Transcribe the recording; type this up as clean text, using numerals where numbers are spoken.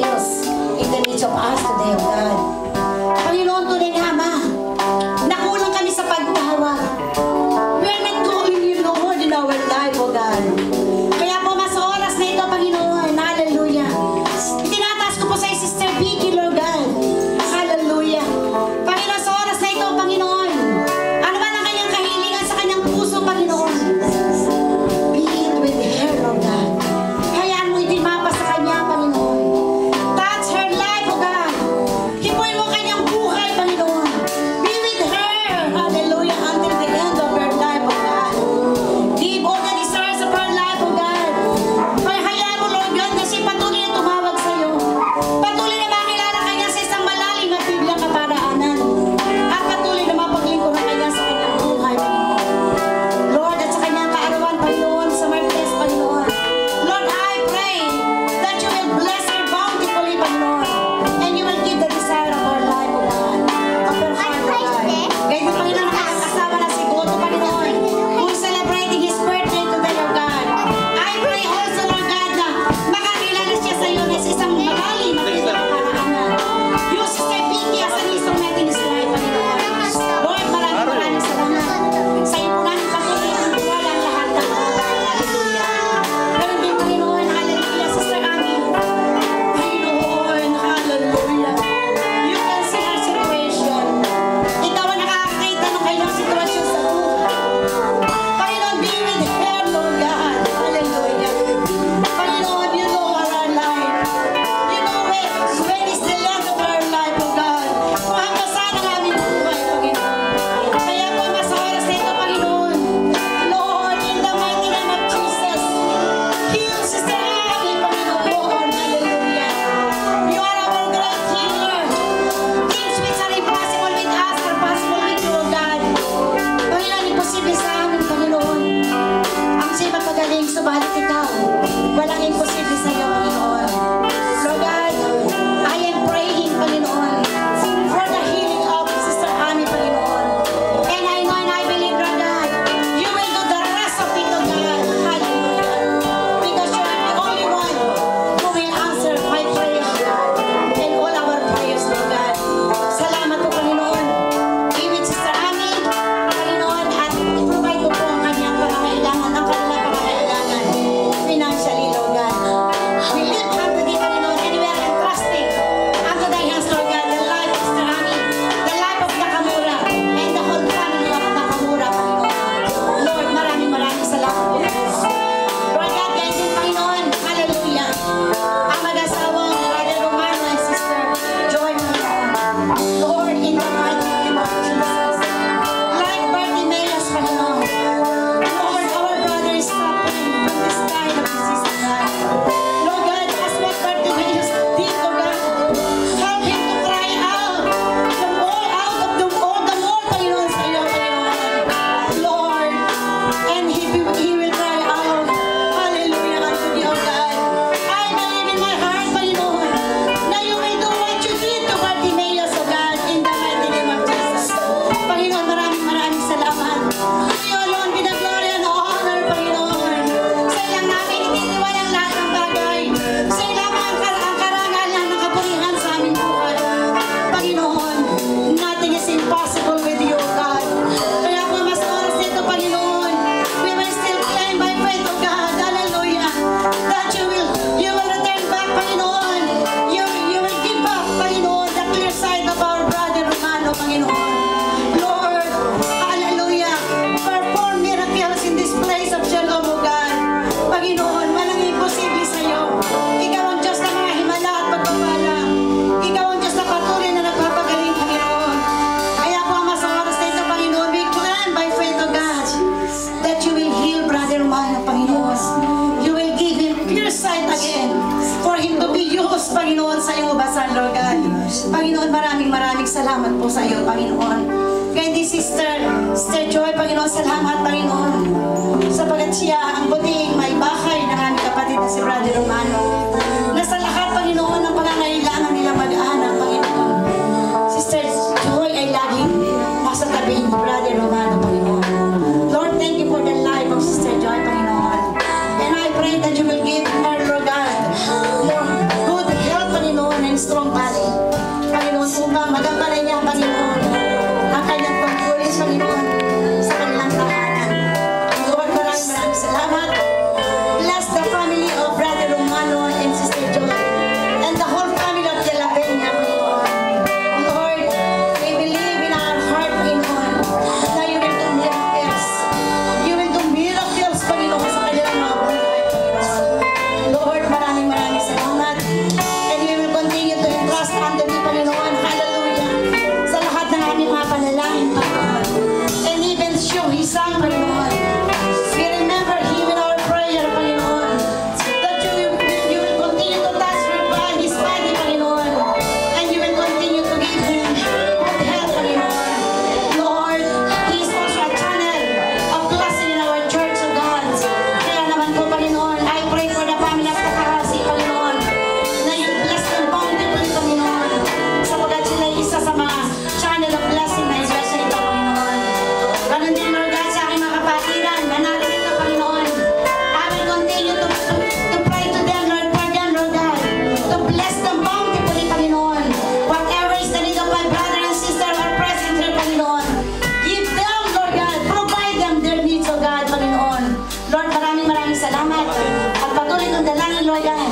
skills in the midst of us today, O God. Panginoon, tunay na, Ama, nakulang kami sa pagtawag. We are not calling you, Lord, in our life, O God. Kaya po, mas oras na ito, Panginoon. Hallelujah. Itinataas ko po sa Sister Vicky, Lord God. Hallelujah. Panginoon, sa oras na ito, Panginoon, ano man ang kanyang kahilingan sa kanyang puso, Panginoon, be it with her, Lord God. Hayaan mo ito'y mapa sa kanya, Panginoon. Touch her life, O God. Hipuin mo kanyang buhay, Panginoon. Be with her, hallelujah, until the end of her life, O God. Give all the desires of her life, O God. Hayaan mo, Lord God, na siya patuloy na tumawag sa iyo. Patuloy na makilala kanya sa isang malalim at bibiyang kaparaanan. At patuloy na mapaglingkuran kanya sa kanyang buhay, Panginoon. Lord, at sa kanyang kaarawan, Panginoon, sa Martes, Panginoon. Lord, I pray that you will bless her bountifully, Panginoon. And you will give the desire of her life, O God. Of her heart, O God. Ganyan, Panginoon, nakakasama na si Goto, Panginoon, who is celebrating his birthday today, O God. I pray also, Lord God, na makakilala siya sa iyo na sa isang malalim at bibiyang kaparaanan. Use Sister Vicky as an instrument in his life, Panginoon. Lord, maraming salamat. Sa iyo po namin patuloy ang magwala ang lahat ng mga. Hallelujah. Ganun din, Panginoon. Hallelujah. Sister Ami. Panginoon, hallelujah. You can see her situation. Ikaw ang nakakakita ng kanyang sitwasyon sa buhay. Panginoon, be with her, Lord God. Hallelujah. Panginoon, you know our life. You know when is the length of our life, O God. Kung hanggang saan ang aming buhay, Panginoon. Kaya po, mas oras na ito, Panginoon. Lord, in the mighty name of Jesus, heal Sister Ami, Panginoon. Hallelujah. You are our great healer. Things which are impossible with us are possible with you, O God. Panginoon, imposible sa amin, Panginoon. Ang siya'y magpagaling, subalit ikaw. Walang imposible sa iyo, Panginoon. Lord God, I am praying, Panginoon, for the healing of Sister Ami, Panginoon. And I know and I believe, Lord God, you will do the rest of it, O God. Hallelujah. Because you are the only one who will answer my prayer, O God, and all our prayers, Lord God. Salamat po, Panginoon. Be with Sister Ami, Panginoon, at i-provide ko po ang kanyang pangangailangan, ang kanilang pangangailangan financially, Lord God. We lift up to thee, Panginoon, and we are entrusting unto thy hands, Lord God, the life of Sister Ami, the life of Nakamura, and the whole family of Nakamura, Panginoon. Lord, maraming salamat po. Lord God, ganyan din, Panginoon, hallelujah. Ang mag-asawang Brother Romano and Sister Joy, Panginoon. Lord, in the mighty name of Jesus. Like Bartimaeus, Panginoon. Lord, our brother is suffering from this kind of disease, O God. Lord God, as what Bartimaeus did, O God, help him to cry out the more, Panginoon, sa iyo, Panginoon. Lord, and he will cry out, hallelujah, unto thee, O God. I believe in my heart, Panginoon, na you will do what you did to Bartimaeus, O God, in the mighty name of Jesus. Panginoon, maraming salamat. To you alone be the glory and honor, Panginoon. Sa ilang namin ititiwala ang lahat ng bagay. Sa ilang ang karangalan ng kapurihan sa aming buhay. Panginoon, nothing is impossible with you, God. Kaya po mas oras nito, Panginoon, we will still claim by faith, O God, hallelujah, that you will return back, Panginoon. You will give back, Panginoon, the clear sight of our brother Romano, Panginoon. Lord, hallelujah, perform miracles in this place of Shalom, O God. Panginoon, walang imposible sa iyo. Ikaw ang Diyos na mga himala at pagpapala. Ikaw ang Diyos na patuloy na nagpapagaling, Panginoon. Kaya po ang mas oras na ito, Panginoon, we claim by faith, O God, that you will heal Brother Romano, Panginoon. You will give him clear sight again for him to be used, Panginoon, sa iyong ubasan, Lord God. Panginoon, maraming salamat po sa iyo, Panginoon. Kaya di Sister Joy, Panginoon, salamat, Panginoon, sapagat siya ang buting may bahay ng aming kapatid na si Brother Romano. Nasa lahat, Panginoon, ng pangangailangan nilang mag-anak, Panginoon. Sister Joy ay laging nasa tabi ni Brother Romano, Panginoon. Lord, thank you for the life of Sister Joy, Panginoon. And I pray that you will give her, Lord God, more good health, Panginoon. Lord God.